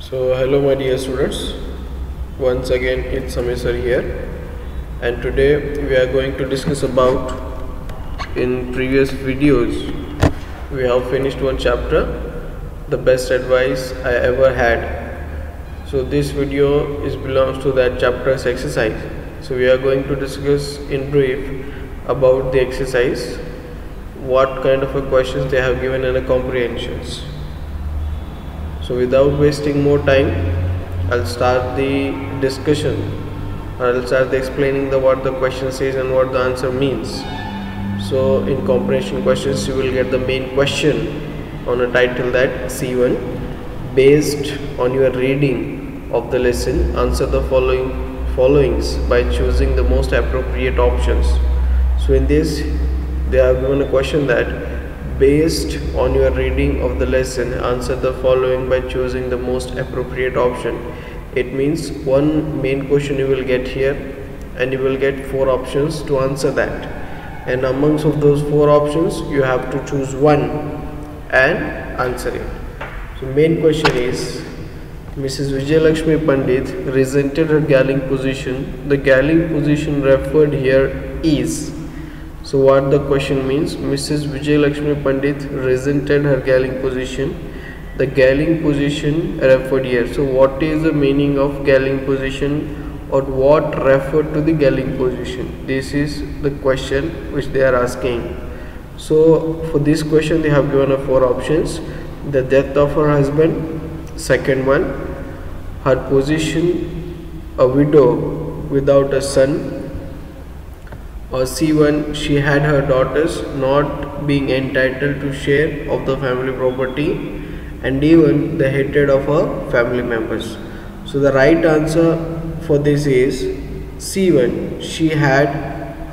So hello my dear students, once again it's Samir sir here, and today we are going to discuss about, in previous videos we have finished one chapter, the best advice I ever had. So this video belongs to that chapter's exercise. So we are going to discuss in brief about the exercise, what kind of a questions they have given and a comprehensions. So without wasting more time, I'll start the discussion, or I'll start explaining what the question says and what the answer means. So in comprehension questions, you will get the main question on a title that C1. Based on your reading of the lesson, answer the followings by choosing the most appropriate options. So in this, they have given a question that, based on your reading of the lesson, answer the following by choosing the most appropriate option. It means one main question you will get here, and you will get 4 options to answer that, and amongst of those 4 options you have to choose one and answer it. So main question is, Mrs. Vijayalakshmi Pandit resented her galling position. The galling position referred here is. So what the question means, Mrs. Vijayalakshmi Pandit resented her galling position. The galling position referred here. So what is the meaning of galling position, or what referred to the galling position? This is the question which they are asking. So for this question they have given 4 options. The death of her husband, second one, her position a widow without a son, or C1, she had her daughters not being entitled to share of the family property, and even the hatred of her family members. So the right answer for this is C1, she had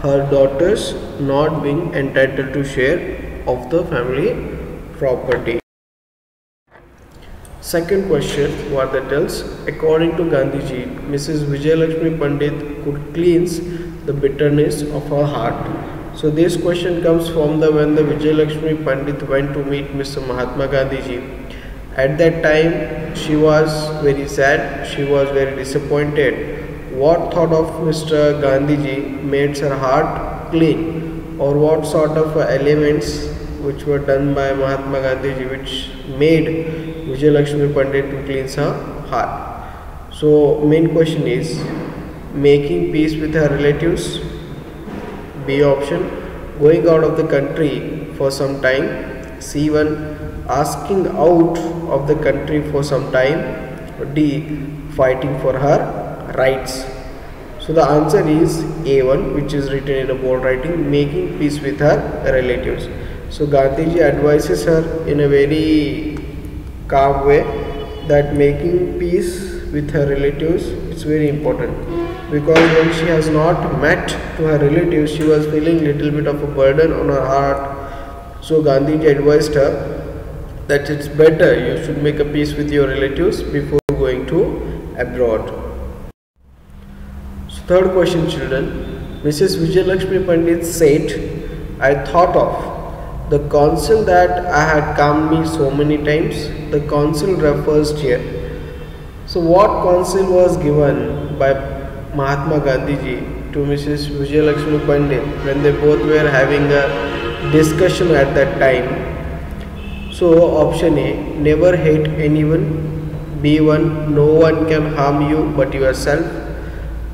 her daughters not being entitled to share of the family property. Second question, what that tells, according to Gandhiji, Mrs. Vijayalakshmi Pandit could cleanse the bitterness of her heart. So this question comes from when the Vijayalakshmi Pandit went to meet Mr. Mahatma Gandhiji. At that time she was very sad, she was very disappointed. What thought of Mr. Gandhiji made her heart clean, or what sort of elements which were done by Mahatma Gandhiji which made Vijayalakshmi Pandit to cleanse her heart? So main question is, making peace with her relatives. B option, going out of the country for some time. C1, asking out of the country for some time. D, fighting for her rights. So the answer is A1, which is written in a bold writing, making peace with her relatives. So Gandhiji advises her in a very calm way that making peace with her relatives is very important, because when she has not met to her relatives, she was feeling little bit of a burden on her heart. So Gandhiji advised her that it's better you should make a peace with your relatives before going to abroad. So third question, children, Mrs. Vijayalakshmi Pandit said, I thought of the counsel that I had calmed me so many times. The counsel refers here. So what counsel was given by Mahatma Gandhiji to Mrs. Vijayalakshmi Pandit when they both were having a discussion at that time? So option A, never hate anyone. B1, no one can harm you but yourself.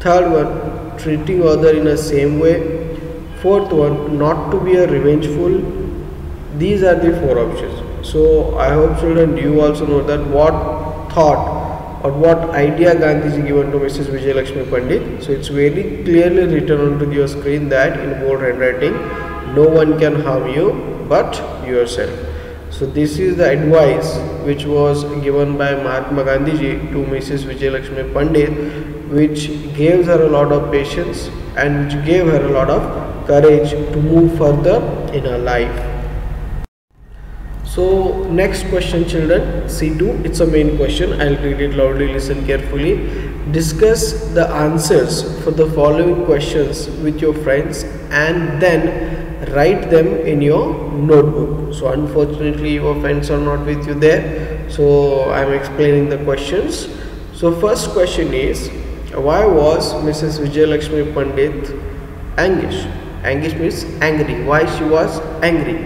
Third one, treating other in the same way. Fourth one, not to be a revengeful. These are the 4 options. So I hope children you also know that what thought or what idea Gandhiji given to Mrs. Vijayalakshmi Pandit. So it's very clearly written onto your screen that in bold handwriting, no one can harm you but yourself. So this is the advice which was given by Mahatma Gandhiji to Mrs. Vijayalakshmi Pandit, which gave her a lot of patience and which gave her a lot of courage to move further in her life. So next question, children, C2, it's a main question. I'll read it loudly, listen carefully. Discuss the answers for the following questions with your friends, and then write them in your notebook. So unfortunately your friends are not with you there, so I am explaining the questions. So first question is, why was Mrs. Vijayalakshmi Pandit anguish? Anguish means angry. Why she was angry?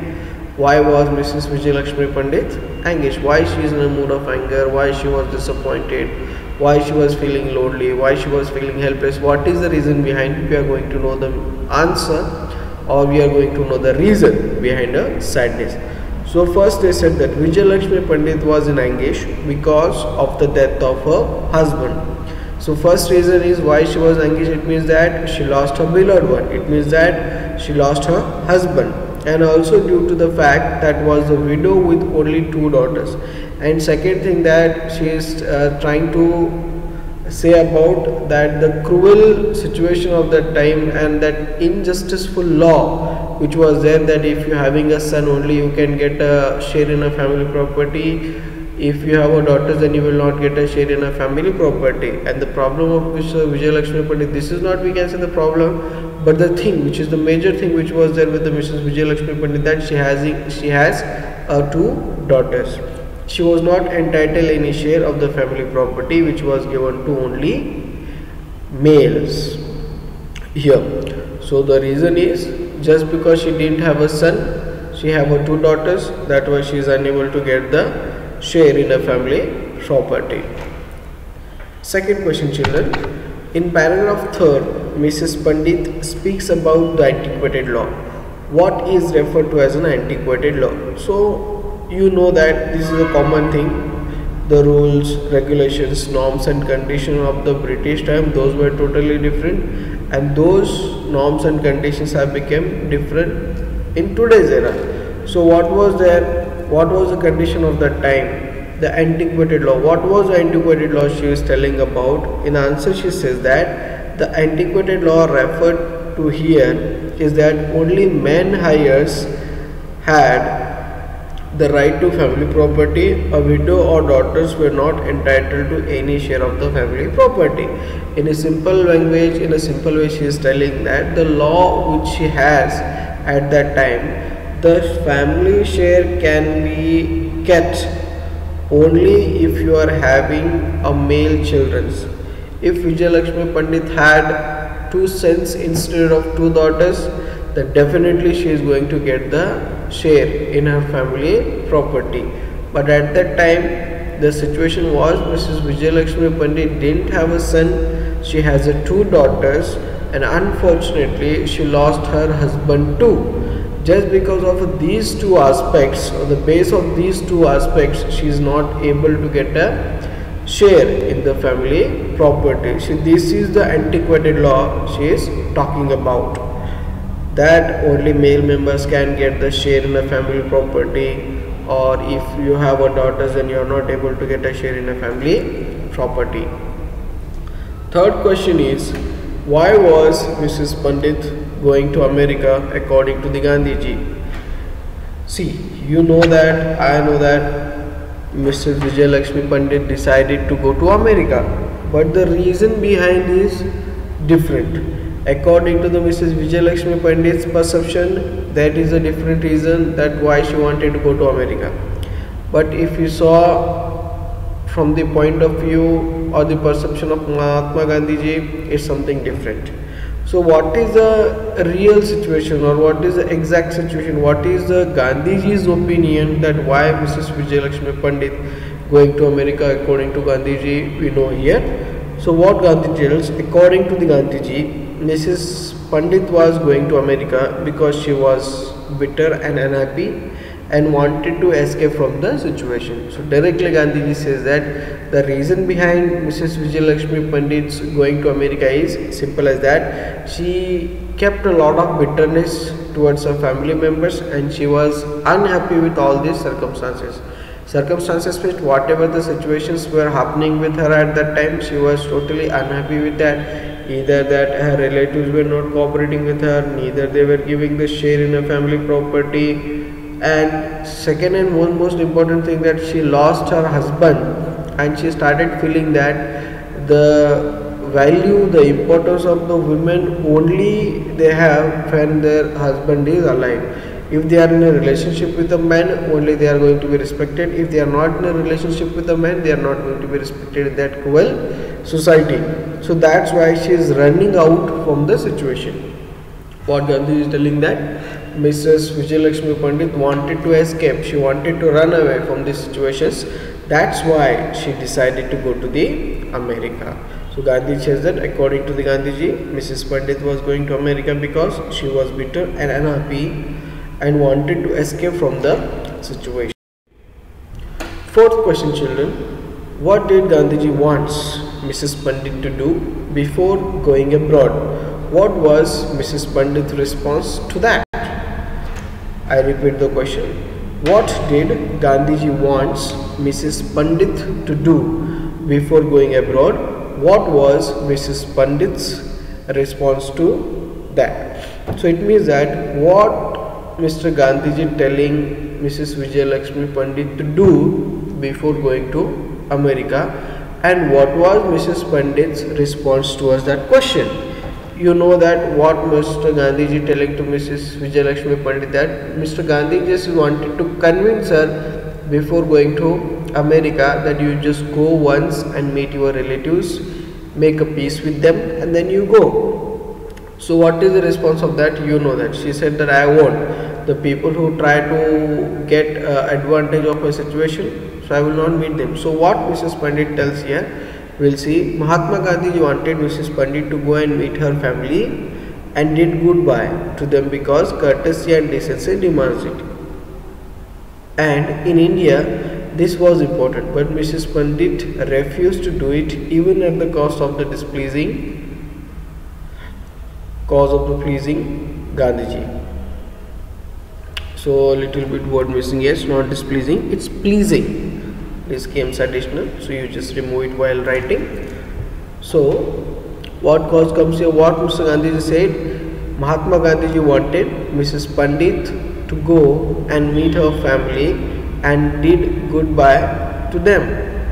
Why was Mrs. Vijayalakshmi Pandit anguish? Why she is in a mood of anger? Why she was disappointed? Why she was feeling lonely? Why she was feeling helpless? What is the reason behind it? We are going to know the answer, or we are going to know the reason behind her sadness. So first they said that Vijayalakshmi Pandit was in anguish because of the death of her husband. So first reason is why she was anguish. It means that she lost her beloved one. It means that she lost her husband, and also due to the fact that was a widow with only 2 daughters. And second thing that she is trying to say about that the cruel situation of that time and that injusticeful law which was there, that if you having a son only you can get a share in a family property, if you have a daughter then you will not get a share in a family property. And the problem of Vijayalakshmi Pandit, this is not, we can say, the problem, but the thing which is the major thing which was there with the Mrs. Vijayalakshmi Pandit, that she has 2 daughters. She was not entitled any share of the family property which was given to only males here. So the reason is, just because she didn't have a son, she have 2 daughters, that why she is unable to get the share in a family property. Second question, children. In paragraph 3rd, Mrs. Pandit speaks about the antiquated law. What is referred to as an antiquated law? So you know that this is a common thing. The rules, regulations, norms and conditions of the British time, those were totally different, and those norms and conditions have become different in today's era. So what was there? What was the condition of that time? The antiquated law. What was the antiquated law she is telling about? In answer she says that the antiquated law referred to here is that only men heirs had the right to family property. A widow or daughters were not entitled to any share of the family property. In a simple language, in a simple way, she is telling that the law which she has at that time, the family share can be kept only if you are having a male children. If Vijayalakshmi Pandit had 2 sons instead of 2 daughters, then definitely she is going to get the share in her family property. But at that time the situation was, Mrs. Vijayalakshmi Pandit didn't have a son, she has 2 daughters, and unfortunately she lost her husband too. Just because of these 2 aspects, on the base of these 2 aspects, she is not able to get a share in the family property. So this is the antiquated law she is talking about, that only male members can get the share in a family property, or if you have a daughter then you are not able to get a share in a family property. Third question is, why was Mrs. Pandit going to America according to the Gandhiji? See, you know that, I know that Mrs. Vijayalakshmi Pandit decided to go to America, but the reason behind is different. According to the Mrs. Vijayalakshmi Pandit's perception, that is a different reason that why she wanted to go to America. But if you saw from the point of view or the perception of Mahatma Gandhiji, it's something different. So what is the real situation, or what is the exact situation? What is the Gandhiji's opinion that why Mrs. Vijayalakshmi Pandit going to America according to Gandhiji, we know here. So what Gandhi tells, according to the Gandhiji, Mrs. Pandit was going to America because she was bitter and unhappy and wanted to escape from the situation. So directly Gandhiji says that the reason behind Mrs. Vijayalakshmi Pandit's going to America is simple as that. She kept a lot of bitterness towards her family members and she was unhappy with all these circumstances. Circumstances means whatever the situations were happening with her at that time, she was totally unhappy with that. Either that her relatives were not cooperating with her, neither they were giving the share in her family property, and second and one most important thing, that she lost her husband and she started feeling that the value the importance of the women only they have when their husband is alive. If they are in a relationship with a man, only they are going to be respected. If they are not in a relationship with a man, they are not going to be respected in that cruel society. So that's why she is running out from the situation. What Gandhi is telling that Mrs. Vijayalakshmi Pandit wanted to escape. She wanted to run away from these situations. That's why she decided to go to the America. So Gandhi says that according to the Gandhiji, Mrs. Pandit was going to America because she was bitter and unhappy and wanted to escape from the situation. Fourth question, children. What did Gandhiji wants Mrs. Pandit to do before going abroad? What was Mrs. Pandit's response to that? I repeat the question. What did Gandhiji wants Mrs. Pandit to do before going abroad? What was Mrs. Pandit's response to that? So it means that what Mr. Gandhiji telling Mrs. Vijayalakshmi Pandit to do before going to America, and what was Mrs. Pandit's response towards that question. You know that what Mr. Gandhiji telling to Mrs. Vijayalakshmi Pandit, that Mr. Gandhi just wanted to convince her before going to America that you just go once and meet your relatives, make a peace with them, and then you go. So what is the response of that? You know that she said that I won't. The people who try to get advantage of a situation, so I will not meet them. So what Mrs. Pandit tells here, we'll see. Mahatma Gandhi wanted Mrs. Pandit to go and meet her family and did goodbye to them because courtesy and decency demands it. And in India, this was important, but Mrs. Pandit refused to do it even at the cost of the displeasing Gandhiji. So a little bit word missing. Yes, not displeasing, it's pleasing. This came additional, so you just remove it while writing. So what cause comes here? What Mr. Gandhiji said, Mahatma Gandhiji wanted Mrs. Pandit to go and meet her family and did goodbye to them.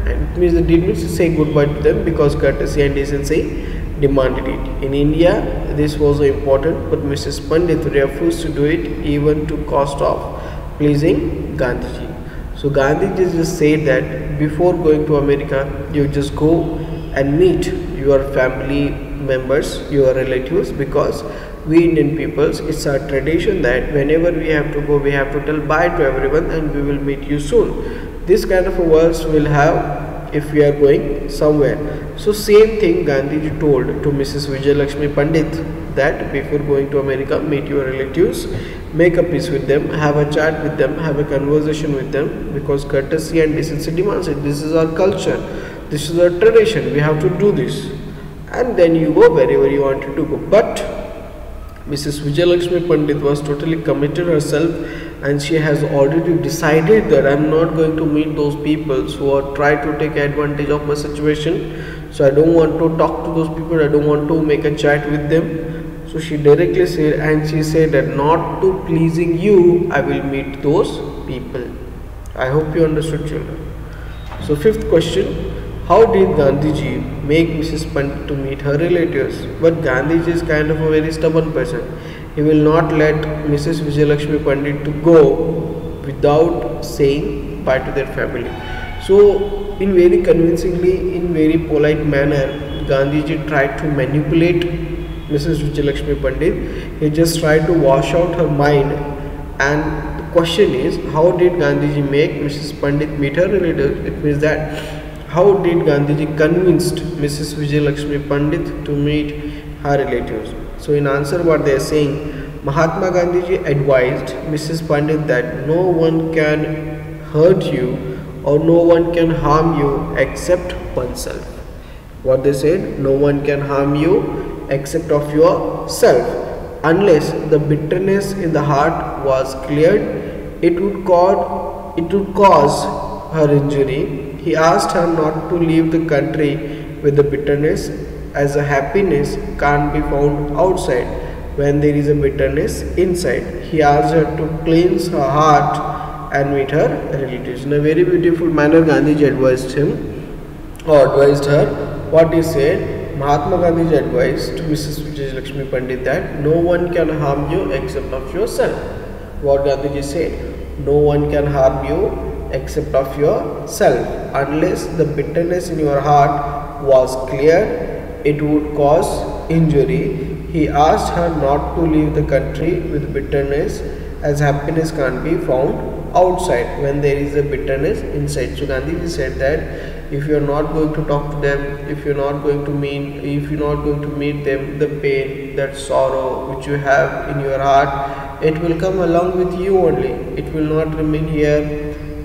And it means the did means to say goodbye to them because courtesy and decency demanded it. In India, this was important, but Mrs. Pandit refused to do it even to cost of pleasing Gandhiji. So Gandhiji just said that before going to America, you just go and meet your family members, your relatives, because we Indian peoples, it's our tradition that whenever we have to go, we have to tell bye to everyone and we will meet you soon. This kind of words will have if we are going somewhere. So same thing Gandhiji told to Mrs. Vijayalakshmi Pandit, that before going to America, meet your relatives, make a peace with them, have a chat with them, have a conversation with them, because courtesy and decency demands it. This is our culture, this is our tradition, we have to do this, and then you go wherever you wanted to go. But Mrs. Vijayalakshmi Pandit was totally committed herself, and she has already decided that I am not going to meet those people who are trying to take advantage of my situation. So I don't want to talk to those people, I don't want to make a chat with them. So she directly said, and she said that not to pleasing you, I will meet those people. I hope you understood, children. So fifth question, how did Gandhiji make Mrs. Pandit to meet her relatives? But Gandhiji is kind of a very stubborn person. He will not let Mrs. Vijayalakshmi Pandit to go without saying bye to their family. So in very convincingly, in very polite manner, Gandhiji tried to manipulate Mrs. Vijayalakshmi Pandit. He just tried to wash out her mind, and the question is, how did Gandhiji make Mrs. Pandit meet her relatives? It means that how did Gandhiji convinced Mrs. Vijayalakshmi Pandit to meet her relatives? So in answer what they are saying, Mahatma Gandhiji advised Mrs. Pandit that no one can hurt you or no one can harm you except oneself. What they said, no one can harm you except of yourself. Unless the bitterness in the heart was cleared, it would cause her injury. He asked her not to leave the country with the bitterness, as a happiness can't be found outside when there is a bitterness inside. He asked her to cleanse her heart and meet her relatives. In a very beautiful manner, Gandhiji advised him or advised her. What he said, Mahatma Gandhi's advice to Mrs. Vijay Lakshmi Pandit that no one can harm you except of yourself. What Gandhiji said, no one can harm you except of yourself. Unless the bitterness in your heart was clear, it would cause injury. He asked her not to leave the country with bitterness, as happiness can't be found outside when there is a bitterness inside. So Gandhiji said that if you are not going to talk to them, if you are not going to meet them, the pain, that sorrow which you have in your heart, it will come along with you only. It will not remain here.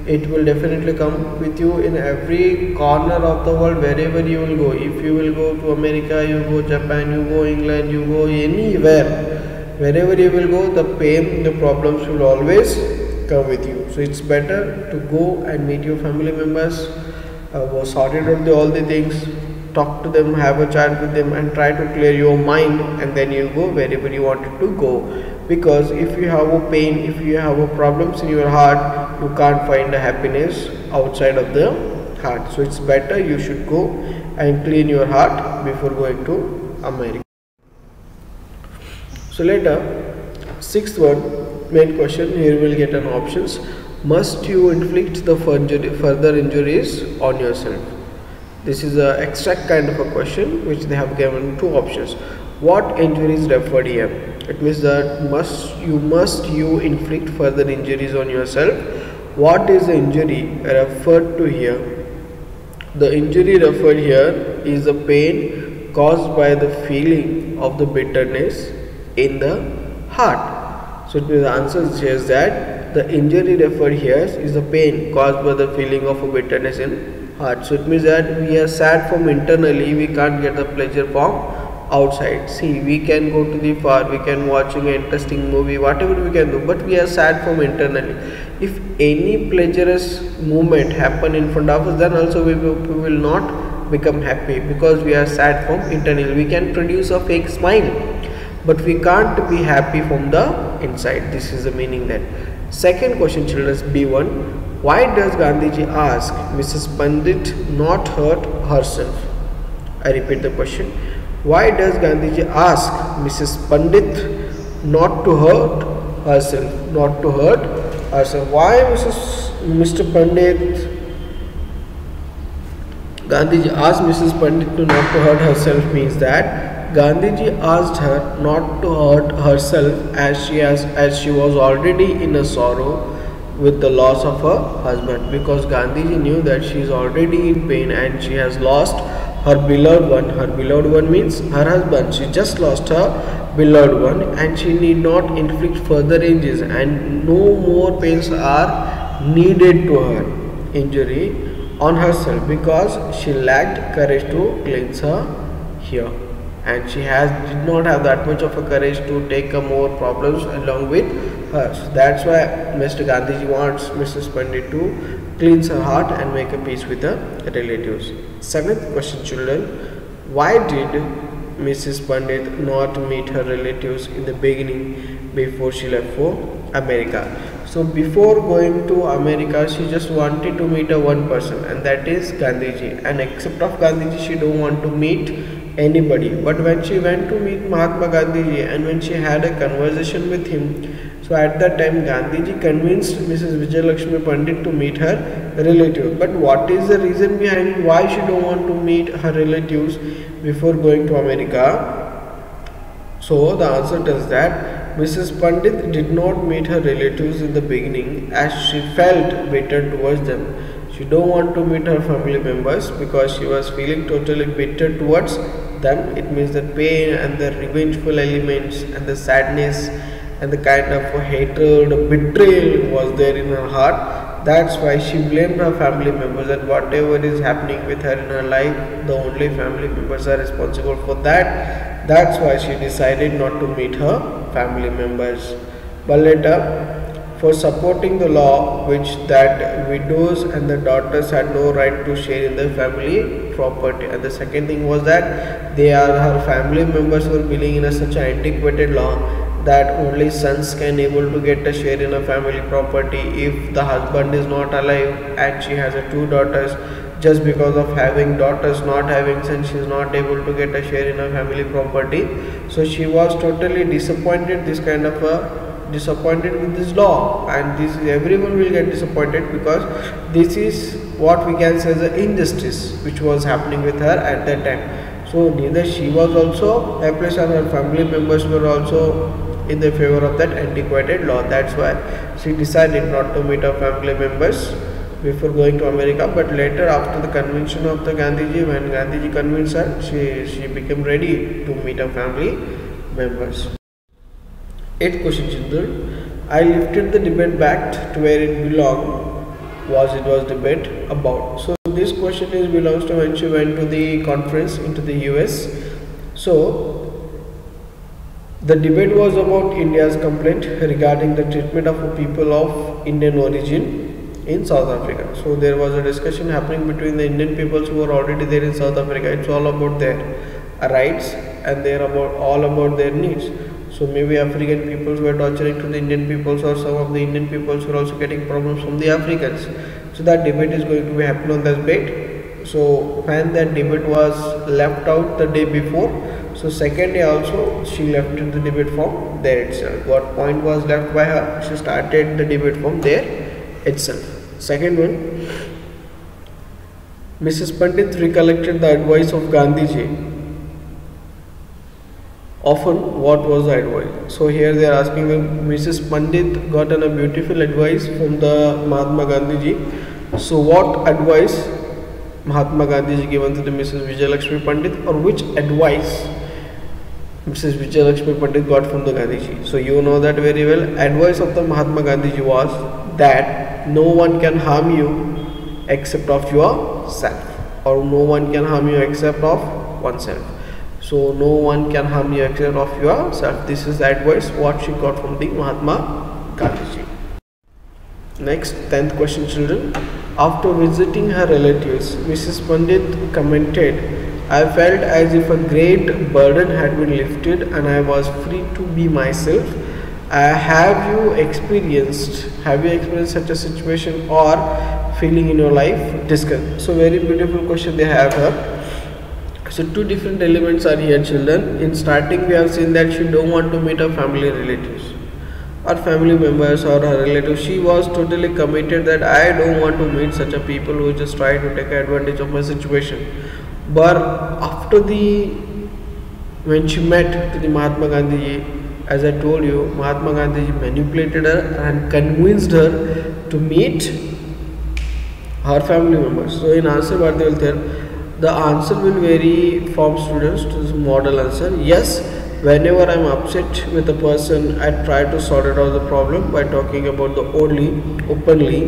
It will definitely come with you in every corner of the world, wherever you will go. If you will go to America, you go Japan, you go England, you go anywhere, wherever you will go, the pain, the problems will always come with you. So it's better to go and meet your family members, sort out all the things, talk to them, have a chat with them, and try to clear your mind, and then you go wherever you wanted to go. Because if you have a pain, if you have a problems in your heart, you can't find a happiness outside of the heart. So it's better you should go and clean your heart before going to America. So later, sixth one, main question, here we will get an options. Must you inflict the further injuries on yourself? This is a extract kind of a question which they have given two options. What injuries referred here? It means that must you inflict further injuries on yourself. What is the injury referred to here? The injury referred here is the pain caused by the feeling of the bitterness in the heart. So it means the answer says that the injury referred here is the pain caused by the feeling of a bitterness in heart. So it means that we are sad from internally, we can't get the pleasure from outside. See, we can go to the far, we can watching an interesting movie, whatever we can do, but we are sad from internally. If any pleasurous movement happen in front of us, then also we will not become happy, because we are sad from internally. We can produce a fake smile, but we can't be happy from the inside. This is the meaning that. Second question, children, B1. Why does Gandhiji ask Mrs. Pandit not hurt herself? I repeat the question. Why does Gandhiji ask Mrs. Pandit not to hurt herself? Not to hurt herself. Why Mr. Pandit? Gandhiji asked Mrs. Pandit to not to hurt herself means that Gandhiji asked her not to hurt herself as she was already in a sorrow with the loss of her husband, because Gandhiji knew that she is already in pain and she has lost her beloved one. Her beloved one means her husband. She just lost her beloved one, and she need not inflict further injuries, and no more pains are needed to her injury on herself, because she lacked courage to cleanse her here, and she did not have that much of a courage to take more problems along with her. So that's why Mr. Gandhiji wants Mrs. Pandit to cleanse her heart and make a peace with her relatives. Seventh question, children. Why did Mrs. Pandit not meet her relatives in the beginning before she left for America? So before going to America, she just wanted to meet one person, and that is Gandhiji. And except of Gandhiji, she don't want to meet anybody. But when she went to meet Mahatma Gandhiji, and when she had a conversation with him, so at that time Gandhiji convinced Mrs. Vijay Lakshmi Pandit to meet her relatives. But what is the reason behind why she don't want to meet her relatives before going to America? So the answer is that Mrs. Pandit did not meet her relatives in the beginning as she felt bitter towards them. She don't want to meet her family members because she was feeling totally bitter towards them. It means the pain and the revengeful elements and the sadness and the kind of hatred, betrayal was there in her heart. That's why she blamed her family members, that whatever is happening with her in her life, the only family members are responsible for that. That's why she decided not to meet her family members. But later, for supporting the law which that widows and the daughters had no right to share in the family property, and the second thing was that her family members were believing in such an antiquated law that only sons can able to get a share in a family property if the husband is not alive, and she has two daughters. just because of having daughters, not having sons, she is not able to get a share in her family property. So she was totally disappointed, this kind of a disappointed with this law, and this is, everyone will get disappointed, because this is what we can say as an injustice which was happening with her at that time. So neither she was also helpless and her family members were also in the favor of that antiquated law. That's why she decided not to meet her family members before going to America. But later, after the convention of the Gandhiji, when Gandhiji convinced her, she became ready to meet her family members. 8th question, children. I lifted the debate back to where it belonged. Was debate about? So this question belongs to when she went to the conference into the US. So the debate was about India's complaint regarding the treatment of people of Indian origin in South Africa. So there was a discussion happening between the Indian peoples who were already there in South Africa. It's all about their rights and they're all about their needs. So maybe African peoples were torturing to the Indian peoples, or some of the Indian peoples were also getting problems from the Africans. So that debate is going to be happening on that debate. So when that debate was left out the day before, so second day also she left the debate from there itself. What point was left by her, she started the debate from there itself. Second one, Mrs. Pandit recollected the advice of Gandhiji. Often, what was the advice? So here they are asking, Mrs. Pandit got a beautiful advice from the Mahatma Gandhiji. So what advice Mahatma Gandhiji given to the Mrs. Vijayalakshmi Pandit, or which advice Mrs. Vijayalakshmi Pandit got from the Gandhiji? So you know that very well. Advice of the Mahatma Gandhiji was that no one can harm you except of yourself, or no one can harm you except of oneself. So no one can harm you except of yourself. This is the advice what she got from the Mahatma Gandhiji. Next, 10th question, children. After visiting her relatives, Mrs. Pandit commented, I felt as if a great burden had been lifted and I was free to be myself. Have you experienced such a situation or feeling in your life? Discuss. So very beautiful question they have here. So two different elements are here, children. In starting we have seen that she don't want to meet her family relatives or family members or her relatives. She was totally committed that I don't want to meet such a people who just try to take advantage of my situation. But after when she met to the Mahatma Gandhiji, as I told you, Mahatma Gandhiji manipulated her and convinced her to meet her family members. So in answer what they will tell, the answer will vary from students to this model answer. Yes, whenever I am upset with a person, I try to sort out the problem by talking about the openly.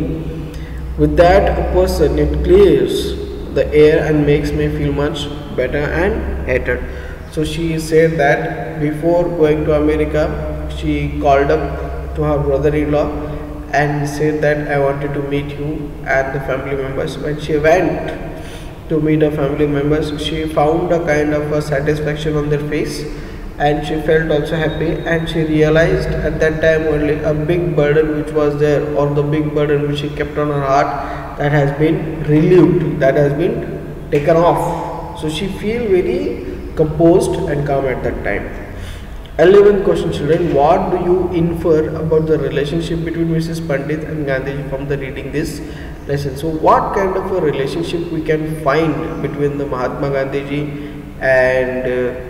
With that person, it clears the air and makes me feel much better and hated. So she said that before going to America, she called up to her brother-in-law and said that I wanted to meet you and the family members. When she went to meet her family members, she found a kind of a satisfaction on their face and she felt also happy, and she realized at that time only a big burden which was there, or the big burden which she kept on her heart, that has been relieved, that has been taken off. So she feel very composed and calm at that time. 11th question, children. What do you infer about the relationship between Mrs. Pandit and Gandhiji from the reading this lesson? So what kind of a relationship we can find between the Mahatma Gandhiji and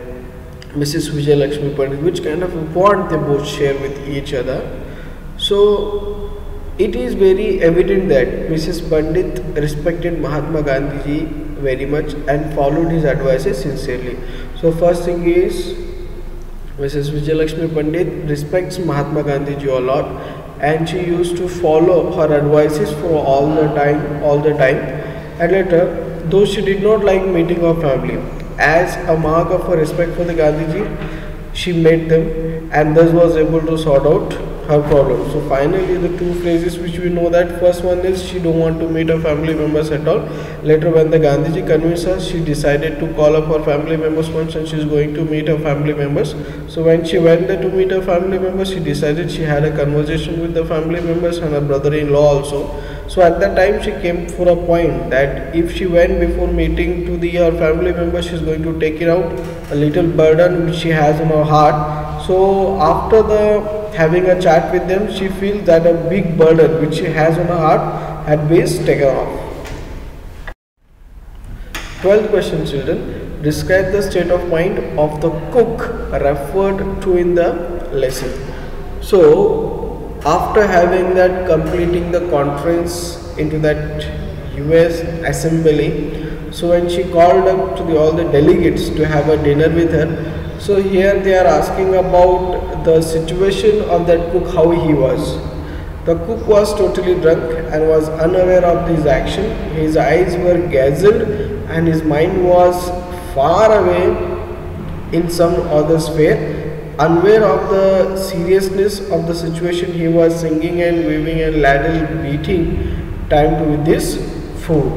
Mrs. Vijayalakshmi Pandit? Which kind of bond they both share with each other? So it is very evident that Mrs. Pandit respected Mahatma Gandhiji very much and followed his advices sincerely. So first thing is, Mrs. Vijayalakshmi Pandit respects Mahatma Gandhiji a lot, and she used to follow her advices for all the time. And later, though she did not like meeting her family, as a mark of her respect for the Gandhiji, she met them and thus was able to sort out her problem. So finally, the two phrases which we know, that first one is she don't want to meet her family members at all. Later, when the Gandhiji convinced her, she decided to call up her family members once and she is going to meet her family members. So when she went there to meet her family members, she decided she had a conversation with the family members and her brother-in-law also. So at that time she came for a point that if she went before meeting to her family members, she's going to take it out a little burden which she has in her heart. So after the having a chat with them, she feels that a big burden which she has on her heart had been taken off. 12th question, children. Describe the state of mind of the cook referred to in the lesson. So after having that, completing the conference into that US assembly, so when she called up to all the delegates to have a dinner with her, so here they are asking about the situation of that cook, how he was. The cook was totally drunk and was unaware of his action. His eyes were dazzled and his mind was far away in some other sphere. Unaware of the seriousness of the situation, he was singing and waving and ladle beating time to with this food.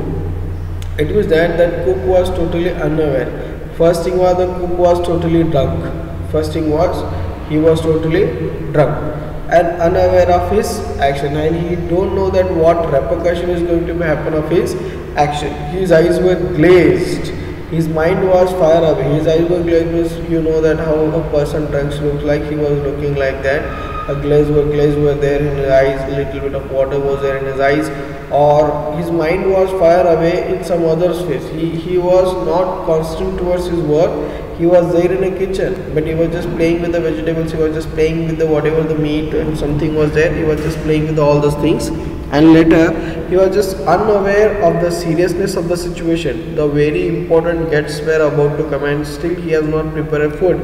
It was that cook was totally unaware. First thing was the cook was totally drunk. First thing was he was totally drunk and unaware of his action, and he don't know that what repercussion is going to happen of his action. His eyes were glazed. His mind was far away. His eyes were glazed. You know that how a person drunk looks like. He was looking like that. A glaze were there in his eyes. A little bit of water was there in his eyes, or his mind was far away in some other space. He was not constant towards his work. He was there in a kitchen, but he was just playing with the vegetables. He was just playing with the whatever the meat and something was there. He was just playing with all those things. And later he was just unaware of the seriousness of the situation. The very important guests were about to come and still he has not prepared food.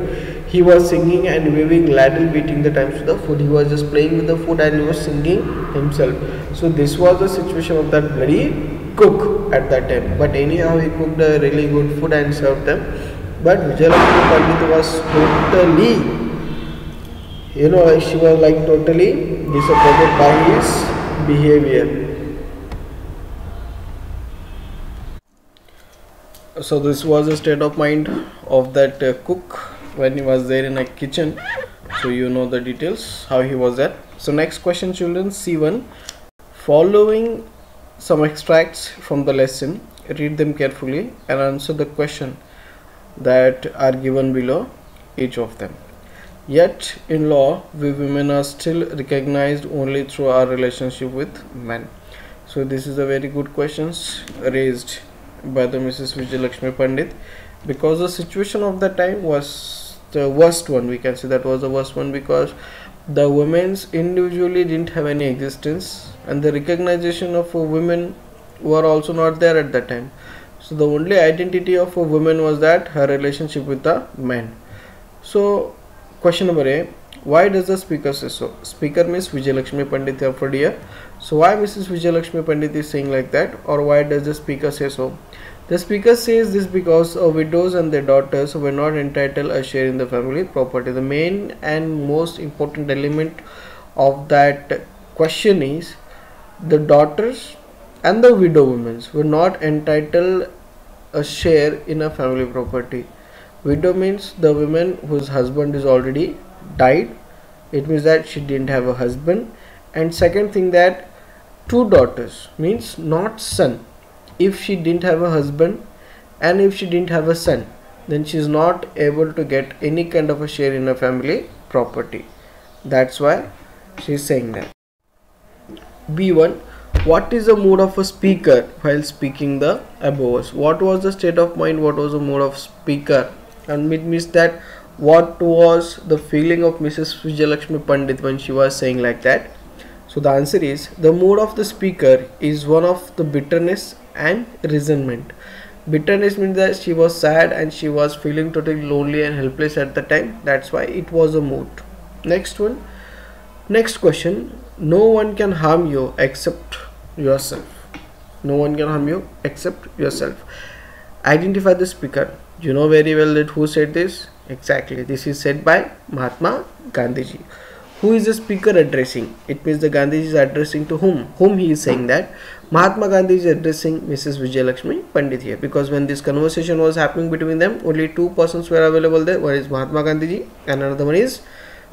He was singing and waving ladle beating the times to the food. He was just playing with the food and he was singing himself. So this was the situation of that bloody cook at that time. But anyhow he cooked a really good food and served them. But Vijayalakshmi Pandit was totally, she was like totally disappointed by his behavior. So this was the state of mind of that cook when he was there in a kitchen. So you know the details how he was there. So next question, children, C1. Following some extracts from the lesson, read them carefully and answer the question that are given below each of them. Yet in law, we women are still recognized only through our relationship with men. So this is a very good questions raised by the Mrs. Vijayalakshmi Pandit, because the situation of that time was the worst one. We can say that was the worst one, because the women's individually didn't have any existence and the recognition of women were also not there at that time. So the only identity of a woman was that her relationship with the men. So question number A, why does the speaker say so? Speaker means Vijayalakshmi Pandit for dear. So why Mrs. Vijayalakshmi Pandit is saying like that, or why does the speaker say so? The speaker says this because widows and their daughters were not entitled a share in the family property. The main and most important element of that question is the daughters and the widow women were not entitled a share in a family property. Widow means the woman whose husband is already died. It means that she didn't have a husband. And second thing, that two daughters means not son. If she didn't have a husband and if she didn't have a son, then she is not able to get any kind of a share in a family property. That's why she is saying that. B1. What is the mood of a speaker while speaking the above? What was the state of mind? What was the mood of speaker? And it means that what was the feeling of Mrs. Vijayalakshmi Pandit when she was saying like that? So the answer is, the mood of the speaker is one of the bitterness and resentment. Bitterness means that she was sad and she was feeling totally lonely and helpless at the time. That's why it was a mood. Next one. Next question. No one can harm you except yourself. No one can harm you except yourself. Identify the speaker. You know very well that who said this? Exactly. This is said by Mahatma Gandhiji. Who is the speaker addressing? It means the Gandhiji is addressing to whom? Whom he is saying that? Mahatma Gandhi is addressing Mrs. Vijayalakshmi Pandit here, because when this conversation was happening between them, only two persons were available there. One is Mahatma Gandhiji and another one is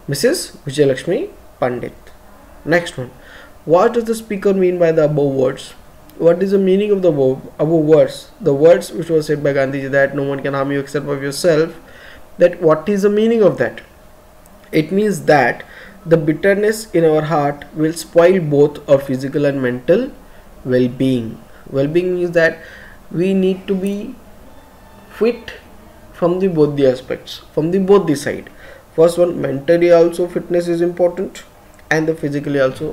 Mrs. Vijayalakshmi Pandit. Next one. What does the speaker mean by the above words? What is the meaning of the above words? The words which was said by Gandhiji, that no one can harm you except of yourself. That what is the meaning of that? It means that the bitterness in our heart will spoil both our physical and mental well-being. Well-being means that we need to be fit from the both the aspects, from the both the side. First one, mentally also fitness is important, and the physically also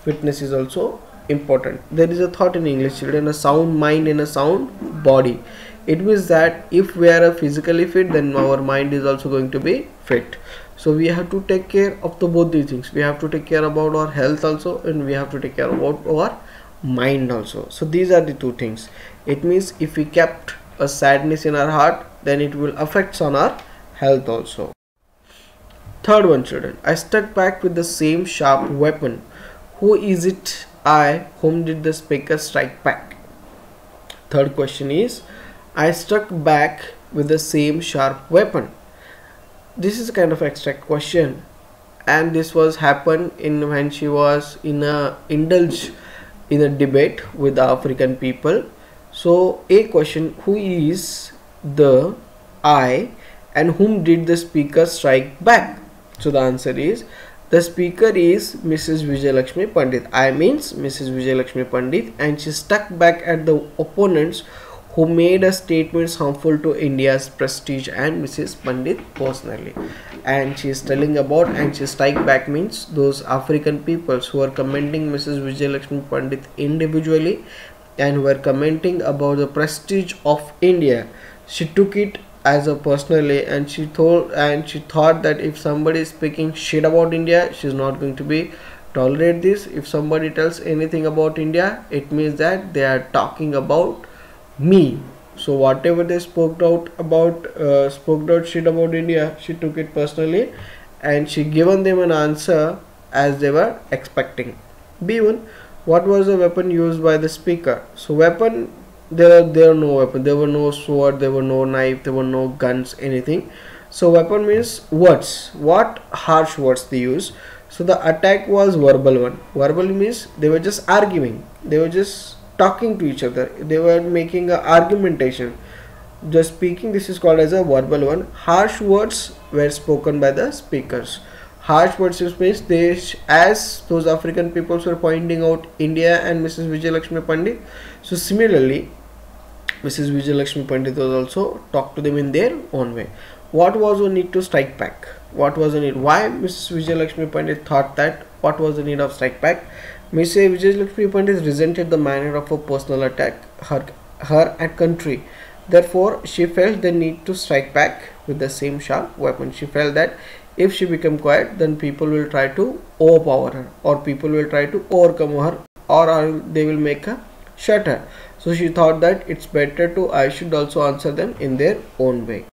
fitness is also important. There is a thought in English, children: a sound mind in a sound body. It means that if we are physically fit, then our mind is also going to be fit. So we have to take care of the both these things. We have to take care about our health also, and we have to take care about our mind also. So these are the two things. It means if we kept a sadness in our heart, then it will affect on our health also. Third one, children: I struck back with the same sharp weapon. Who is it? I. Whom did the speaker strike back? Third question is, I struck back with the same sharp weapon. This is a kind of abstract question, and this was happened in when she was indulged in a debate with the African people. So a question: who is the I, and whom did the speaker strike back? So the answer is, the speaker is Mrs. Vijayalakshmi Pandit. I means Mrs. Vijayalakshmi Pandit, and she struck back at the opponents who made a statements harmful to India's prestige and Mrs. Pandit personally. And she is telling about, and she strike back means those African peoples who are commenting Mrs. Vijayalakshmi Pandit individually and were commenting about the prestige of India. She took it as a personally, and she thought that if somebody is speaking shit about India, she is not going to be tolerate this. If somebody tells anything about India, it means that they are talking about me. So whatever they spoke out shit about India, she took it personally, and she given them an answer as they were expecting. B1, what was the weapon used by the speaker? So weapon, there are no weapon. There were no sword, there were no knife, there were no guns, anything. So weapon means words. What harsh words they use? So the attack was verbal one. Verbal means they were just arguing. They were just talking to each other. They were making a argumentation. Just speaking, this is called as a verbal one. Harsh words were spoken by the speakers. Harsh words means as those African peoples were pointing out India and Mrs. Vijayalakshmi Pandit. So similarly, Mrs. Vijayalakshmi Pandit was also talked to them in their own way. What was the need to strike back? What was the need? Why Mrs. Vijayalakshmi Pandit thought that? What was the need of strike back? Mrs. Vijayalakshmi Pandit resented the manner of a personal attack her and country. Therefore, she felt the need to strike back with the same sharp weapon. She felt that if she become quiet, then people will try to overpower her, or people will try to overcome her, or they will make her shut her. So she thought that it's better I should also answer them in their own way.